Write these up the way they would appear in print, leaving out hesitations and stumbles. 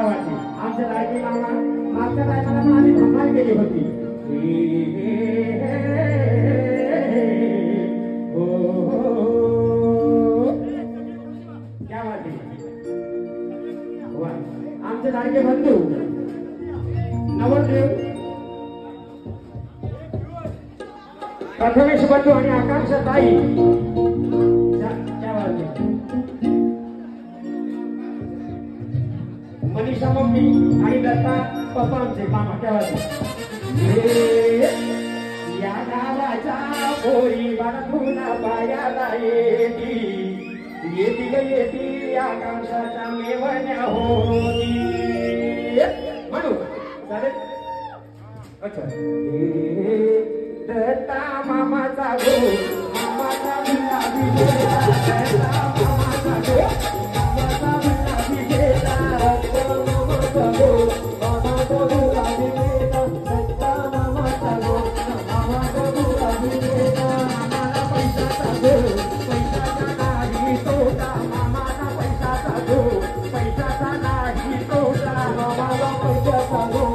वाटली आमच्या लाडकी मामा मागच्या टायमाला पण आम्ही धमाल केली होती क्या वाटली आमचे लाडके बंधू नवरदेव प्रथमेश बंधू आणि आकांक्षा ताई मनीषा मम्मी आणि दत्ता पप्पा आमचे मामा क्या या गावाच्या पोरी बाळूला पायाला येती आकांक्षाच्या मेवण्या होती म्हणू चालेल अच्छा दत्ता मामाचा गो मामाचा गुलाबी दत्ता मामाचा गो मामाचा गुलाबी गेला मामाचा गो मामाचा गुलाबी गेला दत्ता मामाचा गो मामाचा गुलाबी गेला मामाला पैशाचा गो पैशाचा नाही तोटा मामाला पैशाचा गो पैशाचा नाही तोटा मामाला पैशाचा गो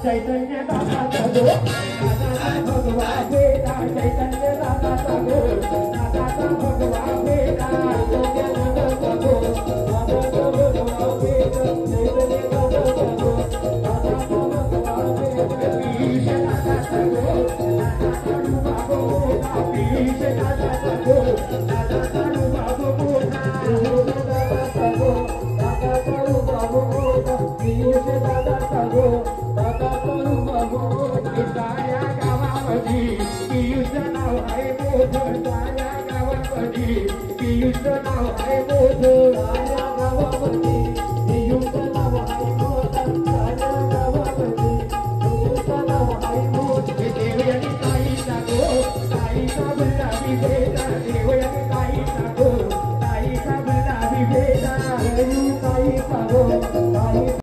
चैतन्य दादाचा गो दादाचा भगवा बेटा चैतन्य दादाचा गो दादाचा भगवा बेटा चैतन्य दादाचा गो दादाचा भगवा बेटा चैतन्य दादाचा गो दादाचा भगवा बेटा पीश दादाचा गो दादाचा बाबा मोठा पीश दादाचा गो दादाचा बाबा मोठा दादाचा गो दादाचा बाबा मोठा पीश दादाचा गो साऱ्या गावामध्ये पियुषचं नाव आहे मोठं साऱ्या गावामध्ये पियुषचं नाव आहे मोठं साऱ्या गावामध्ये पियुषचं नाव आहे मोठं साऱ्या गावामध्ये पियुषचं नाव आहे मोठं देवयानी ताईचा गो